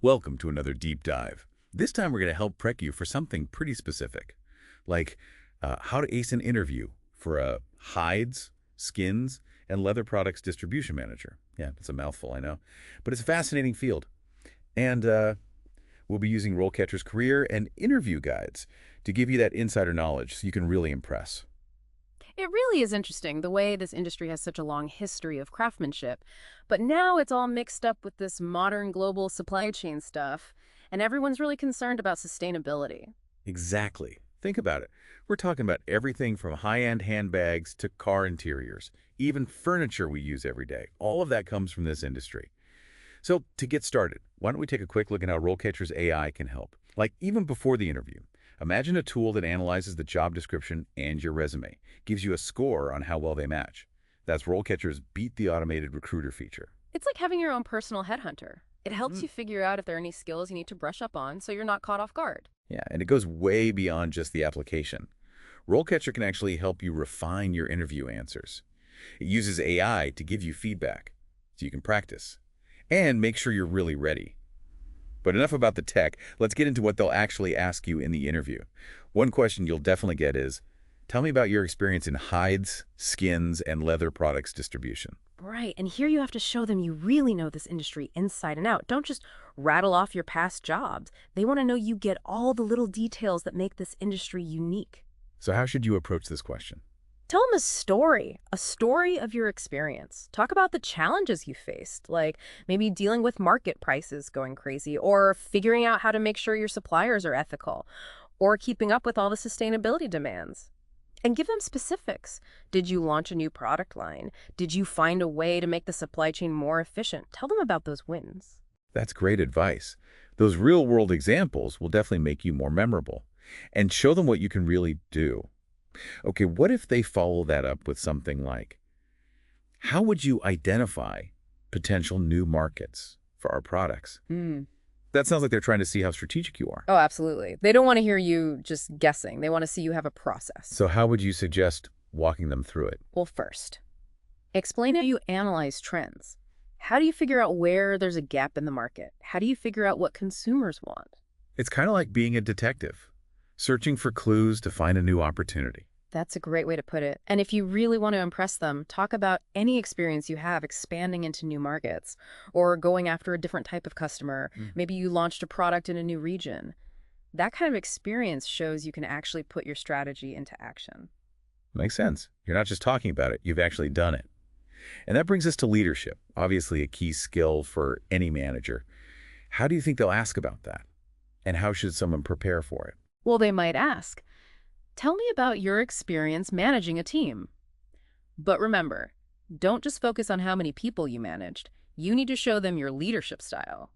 Welcome to another deep dive. This time we're going to help prep you for something pretty specific, like how to ace an interview for a hides, skins, and leather products distribution manager. Yeah, that's a mouthful, I know, but it's a fascinating field. And we'll be using RoleCatcher's career and interview guides to give you that insider knowledge so you can really impress. It really is interesting the way this industry has such a long history of craftsmanship. But now it's all mixed up with this modern global supply chain stuff, and everyone's really concerned about sustainability. Exactly. Think about it. We're talking about everything from high-end handbags to car interiors, even furniture we use every day. All of that comes from this industry. So to get started, why don't we take a quick look at how RoleCatcher's AI can help? Like even before the interview. Imagine a tool that analyzes the job description and your resume, gives you a score on how well they match. That's RoleCatcher's Beat the Automated Recruiter feature. It's like having your own personal headhunter. It helps you figure out if there are any skills you need to brush up on so you're not caught off guard. Yeah, and it goes way beyond just the application. RoleCatcher can actually help you refine your interview answers. It uses AI to give you feedback so you can practice and make sure you're really ready. But enough about the tech. Let's get into what they'll actually ask you in the interview. One question you'll definitely get is, tell me about your experience in hides, skins, and leather products distribution. Right, and here you have to show them you really know this industry inside and out. Don't just rattle off your past jobs. They want to know you get all the little details that make this industry unique. So how should you approach this question? Tell them a story of your experience. Talk about the challenges you faced, like maybe dealing with market prices going crazy, or figuring out how to make sure your suppliers are ethical, or keeping up with all the sustainability demands. And give them specifics. Did you launch a new product line? Did you find a way to make the supply chain more efficient? Tell them about those wins. That's great advice. Those real-world examples will definitely make you more memorable. And show them what you can really do. Okay, what if they follow that up with something like, how would you identify potential new markets for our products? That sounds like they're trying to see how strategic you are. Oh, absolutely. They don't want to hear you just guessing. They want to see you have a process. So how would you suggest walking them through it? Well, first, explain how you analyze trends. How do you figure out where there's a gap in the market? How do you figure out what consumers want? It's kind of like being a detective, searching for clues to find a new opportunity. That's a great way to put it. And if you really want to impress them, talk about any experience you have expanding into new markets or going after a different type of customer. Maybe you launched a product in a new region. That kind of experience shows you can actually put your strategy into action. Makes sense. You're not just talking about it, you've actually done it. And that brings us to leadership, obviously a key skill for any manager. How do you think they'll ask about that? And how should someone prepare for it? Well, they might ask, tell me about your experience managing a team. But remember, don't just focus on how many people you managed. You need to show them your leadership style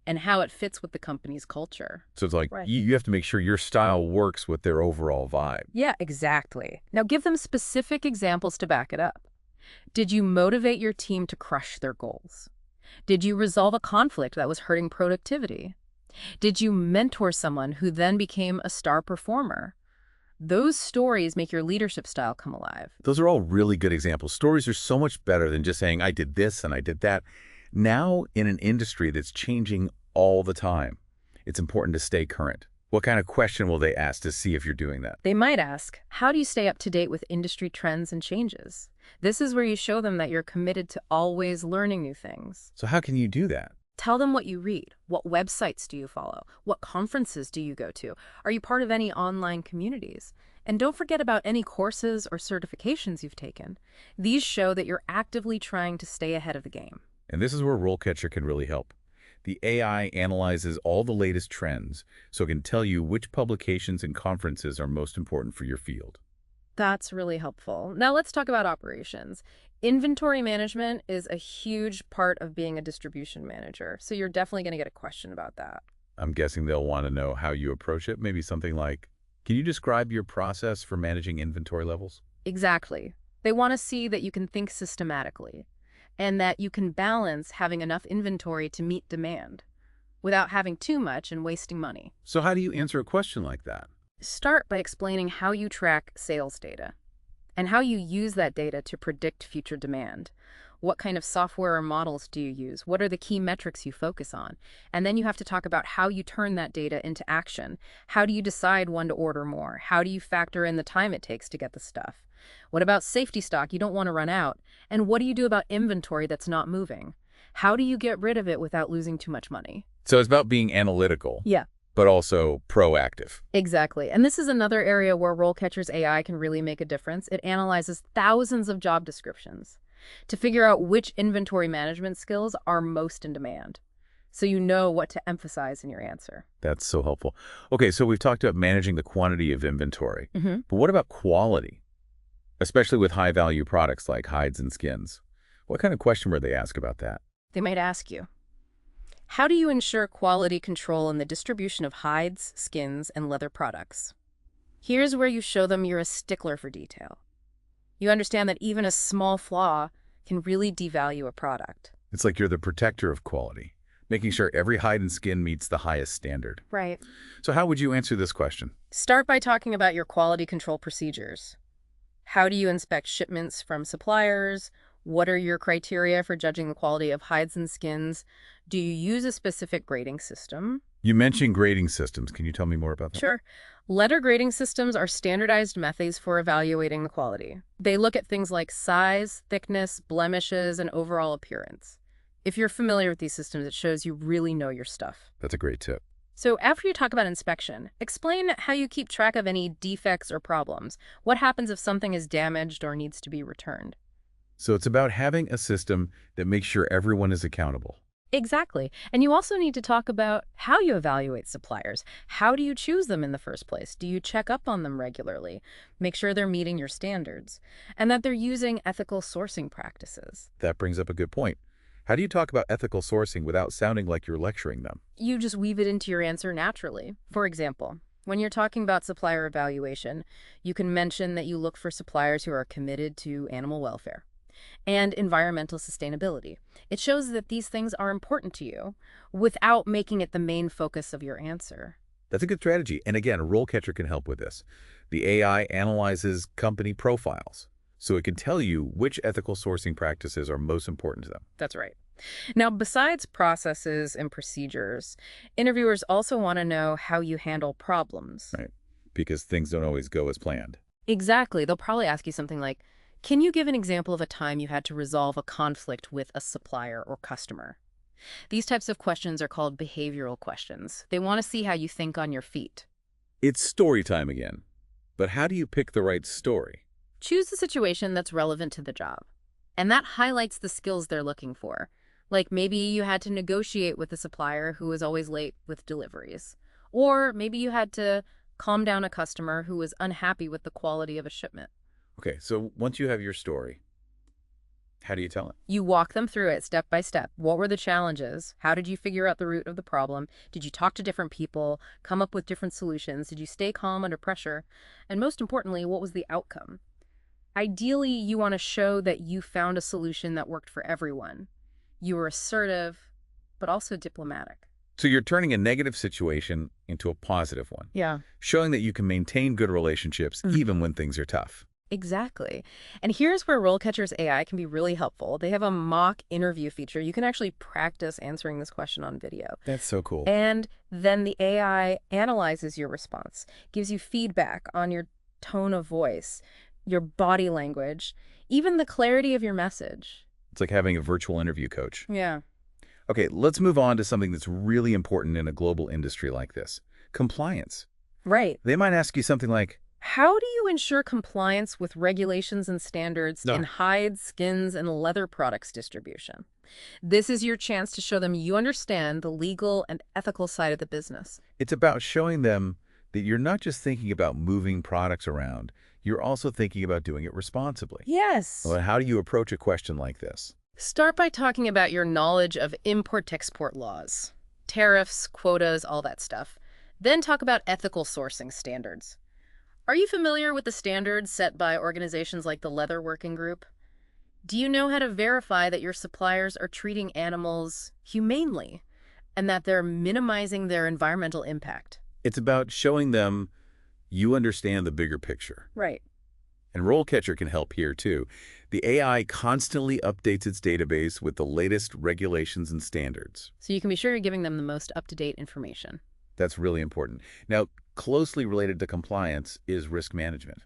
and how it fits with the company's culture. So it's like Right. you have to make sure your style works with their overall vibe. Yeah, exactly. Now give them specific examples to back it up. Did you motivate your team to crush their goals? Did you resolve a conflict that was hurting productivity? Did you mentor someone who then became a star performer? Those stories make your leadership style come alive. Those are all really good examples. Stories are so much better than just saying, I did this and I did that. Now, in an industry that's changing all the time, it's important to stay current. What kind of question will they ask to see if you're doing that? They might ask, how do you stay up to date with industry trends and changes? This is where you show them that you're committed to always learning new things. So how can you do that? Tell them what you read. What websites do you follow? What conferences do you go to? Are you part of any online communities? And don't forget about any courses or certifications you've taken. These show that you're actively trying to stay ahead of the game. And this is where RoleCatcher can really help. The AI analyzes all the latest trends so it can tell you which publications and conferences are most important for your field. That's really helpful. Now let's talk about operations. Inventory management is a huge part of being a distribution manager, so you're definitely going to get a question about that. I'm guessing they'll want to know how you approach it. Maybe something like, can you describe your process for managing inventory levels? Exactly. They want to see that you can think systematically and that you can balance having enough inventory to meet demand without having too much and wasting money. So how do you answer a question like that? Start by explaining how you track sales data and how you use that data to predict future demand. What kind of software or models do you use? What are the key metrics you focus on? And then you have to talk about how you turn that data into action. How do you decide when to order more? How do you factor in the time it takes to get the stuff? What about safety stock you don't want to run out? And what do you do about inventory that's not moving? How do you get rid of it without losing too much money? So it's about being analytical, Yeah, but also proactive. exactly. And this is another area where RoleCatcher's AI can really make a difference. It analyzes thousands of job descriptions to figure out which inventory management skills are most in demand, so you know what to emphasize in your answer. That's so helpful. Okay, so we've talked about managing the quantity of inventory. hmm But what about quality, especially with high-value products like hides and skins? What kind of question would they ask about that? They might ask you, how do you ensure quality control in the distribution of hides, skins, and leather products? Here's where you show them you're a stickler for detail. You understand that even a small flaw can really devalue a product. It's like you're the protector of quality, making sure every hide and skin meets the highest standard. Right. So how would you answer this question? Start by talking about your quality control procedures. How do you inspect shipments from suppliers? What are your criteria for judging the quality of hides and skins? Do you use a specific grading system? You mentioned grading systems. Can you tell me more about that? Sure. Letter grading systems are standardized methods for evaluating the quality. They look at things like size, thickness, blemishes, and overall appearance. If you're familiar with these systems, it shows you really know your stuff. That's a great tip. So after you talk about inspection, explain how you keep track of any defects or problems. What happens if something is damaged or needs to be returned? So it's about having a system that makes sure everyone is accountable. Exactly. And you also need to talk about how you evaluate suppliers. How do you choose them in the first place? Do you check up on them regularly? Make sure they're meeting your standards and that they're using ethical sourcing practices. That brings up a good point. How do you talk about ethical sourcing without sounding like you're lecturing them? You just weave it into your answer naturally. For example, when you're talking about supplier evaluation, you can mention that you look for suppliers who are committed to animal welfare and environmental sustainability. It shows that these things are important to you without making it the main focus of your answer. That's a good strategy. And again, a RoleCatcher can help with this. The AI analyzes company profiles, so it can tell you which ethical sourcing practices are most important to them. That's right. Now, besides processes and procedures, interviewers also want to know how you handle problems. Right. Because things don't always go as planned. Exactly. They'll probably ask you something like, can you give an example of a time you had to resolve a conflict with a supplier or customer? These types of questions are called behavioral questions. They want to see how you think on your feet. It's story time again. But how do you pick the right story? Choose a situation that's relevant to the job. And that highlights the skills they're looking for. Like maybe you had to negotiate with a supplier who was always late with deliveries. Or maybe you had to calm down a customer who was unhappy with the quality of a shipment. Okay, so once you have your story, how do you tell it? You walk them through it step by step. What were the challenges? How did you figure out the root of the problem? Did you talk to different people, come up with different solutions? Did you stay calm under pressure? And most importantly, what was the outcome? Ideally, you want to show that you found a solution that worked for everyone. You were assertive, but also diplomatic. So you're turning a negative situation into a positive one, Yeah. showing that you can maintain good relationships even when things are tough. Exactly. And here's where RoleCatcher's AI can be really helpful. They have a mock interview feature. You can actually practice answering this question on video. That's so cool. And then the AI analyzes your response, gives you feedback on your tone of voice, your body language, even the clarity of your message. It's like having a virtual interview coach. Yeah. Okay, let's move on to something that's really important in a global industry like this. Compliance. Right. They might ask you something like, How do you ensure compliance with regulations and standards in hides, skins, and leather products distribution? This is your chance to show them you understand the legal and ethical side of the business. it's about showing them that you're not just thinking about moving products around, you're also thinking about doing it responsibly. Yes. Well, how do you approach a question like this? Start by talking about your knowledge of import-export laws, tariffs, quotas, all that stuff. Then talk about ethical sourcing standards. Are you familiar with the standards set by organizations like the Leather Working Group? Do you know how to verify that your suppliers are treating animals humanely and that they're minimizing their environmental impact? It's about showing them you understand the bigger picture. Right. And RoleCatcher can help here, too. The AI constantly updates its database with the latest regulations and standards. So you can be sure you're giving them the most up-to-date information. That's really important. Now, closely related to compliance is risk management.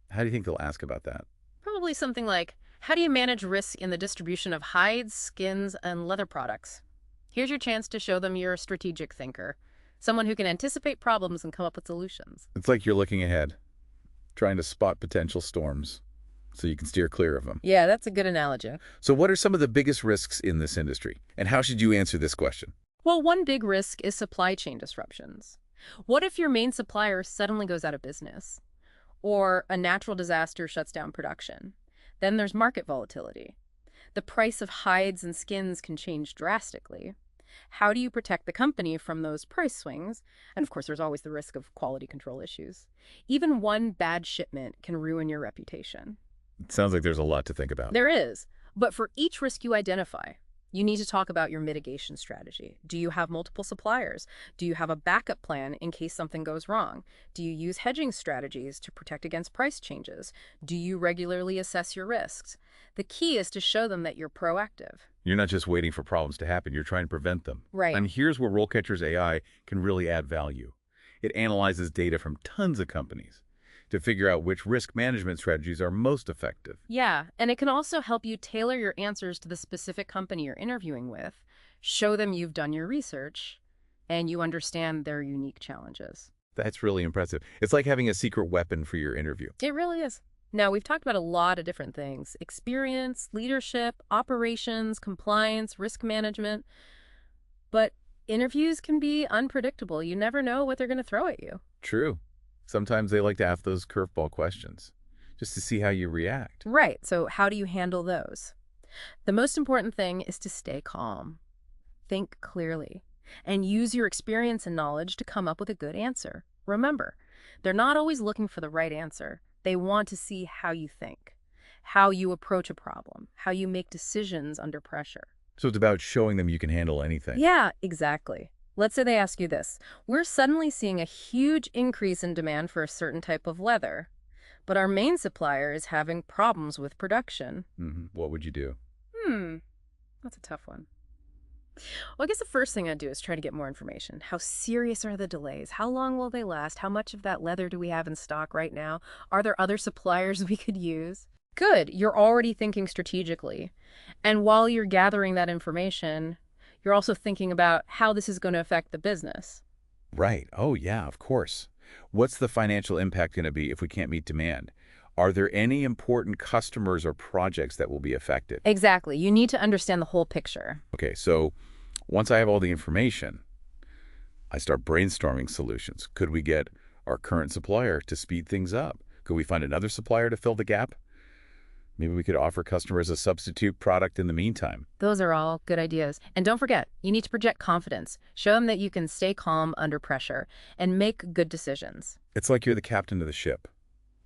How do you think they'll ask about that? Probably something like, how do you manage risk in the distribution of hides, skins, and leather products? Here's your chance to show them you're a strategic thinker, someone who can anticipate problems and come up with solutions. It's like you're looking ahead, trying to spot potential storms so you can steer clear of them. Yeah, that's a good analogy. So what are some of the biggest risks in this industry? And how should you answer this question? Well, one big risk is supply chain disruptions. What if your main supplier suddenly goes out of business? Or a natural disaster shuts down production? Then there's market volatility. The price of hides and skins can change drastically. How do you protect the company from those price swings? And of course, there's always the risk of quality control issues. Even one bad shipment can ruin your reputation. It sounds like there's a lot to think about. There is. But for each risk you identify, you need to talk about your mitigation strategy. Do you have multiple suppliers? Do you have a backup plan in case something goes wrong? Do you use hedging strategies to protect against price changes? Do you regularly assess your risks? The key is to show them that you're proactive. You're not just waiting for problems to happen, you're trying to prevent them. Right. And here's where RoleCatcher's AI can really add value. It analyzes data from tons of companies to figure out which risk management strategies are most effective. Yeah, and it can also help you tailor your answers to the specific company you're interviewing with, show them you've done your research, and you understand their unique challenges. That's really impressive. It's like having a secret weapon for your interview. It really is. Now, we've talked about a lot of different things: experience, leadership, operations, compliance, risk management. But interviews can be unpredictable. You never know what they're going to throw at you. True. Sometimes they like to ask those curveball questions just to see how you react. Right. So how do you handle those? The most important thing is to stay calm, think clearly, and use your experience and knowledge to come up with a good answer. Remember, they're not always looking for the right answer. They want to see how you think, how you approach a problem, how you make decisions under pressure. So it's about showing them you can handle anything. Yeah, exactly. Let's say they ask you this: we're suddenly seeing a huge increase in demand for a certain type of leather, but our main supplier is having problems with production. What would you do? That's a tough one. Well, I guess the first thing I'd do is try to get more information. How serious are the delays? How long will they last? How much of that leather do we have in stock right now? Are there other suppliers we could use? Good, you're already thinking strategically. And while you're gathering that information, you're also thinking about how this is going to affect the business. Right. Oh, yeah, of course. What's the financial impact going to be if we can't meet demand? Are there any important customers or projects that will be affected? Exactly. You need to understand the whole picture. Okay, so once I have all the information, I start brainstorming solutions. Could we get our current supplier to speed things up? Could we find another supplier to fill the gap? Maybe we could offer customers a substitute product in the meantime. Those are all good ideas. And don't forget, you need to project confidence. Show them that you can stay calm under pressure and make good decisions. It's like you're the captain of the ship.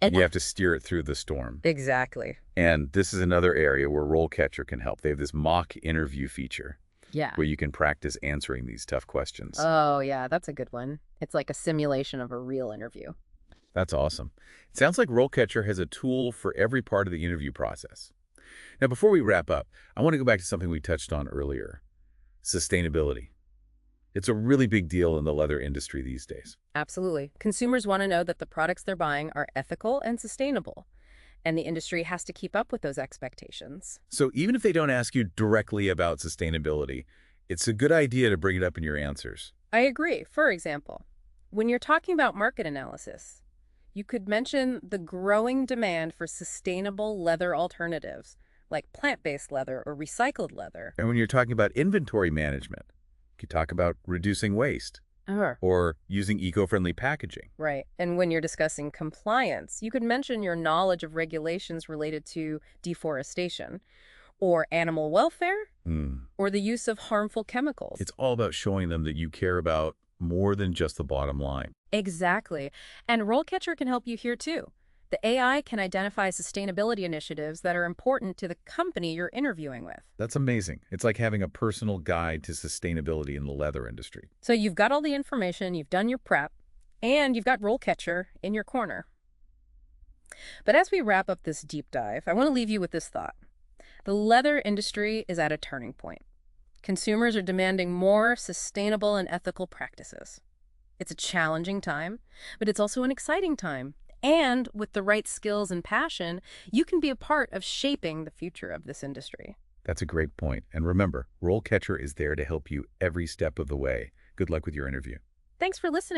And you have to steer it through the storm. Exactly. And this is another area where RoleCatcher can help. They have this mock interview feature. Yeah. Where you can practice answering these tough questions. Oh, yeah, that's a good one. It's like a simulation of a real interview. That's awesome. It sounds like RoleCatcher has a tool for every part of the interview process. Now, before we wrap up, I want to go back to something we touched on earlier: sustainability. It's a really big deal in the leather industry these days. Absolutely. Consumers want to know that the products they're buying are ethical and sustainable, and the industry has to keep up with those expectations. So even if they don't ask you directly about sustainability, it's a good idea to bring it up in your answers. I agree. For example, when you're talking about market analysis, you could mention the growing demand for sustainable leather alternatives, like plant-based leather or recycled leather. And when you're talking about inventory management, you could talk about reducing waste or using eco-friendly packaging. Right. And when you're discussing compliance, you could mention your knowledge of regulations related to deforestation or animal welfare or the use of harmful chemicals. It's all about showing them that you care about more than just the bottom line. Exactly. And RoleCatcher can help you here too. The AI can identify sustainability initiatives that are important to the company you're interviewing with. That's amazing. It's like having a personal guide to sustainability in the leather industry. So you've got all the information, you've done your prep, and you've got RoleCatcher in your corner. But as we wrap up this deep dive, I want to leave you with this thought. The leather industry is at a turning point. Consumers are demanding more sustainable and ethical practices. It's a challenging time, but it's also an exciting time. And with the right skills and passion, you can be a part of shaping the future of this industry. That's a great point. And remember, RoleCatcher is there to help you every step of the way. Good luck with your interview. Thanks for listening.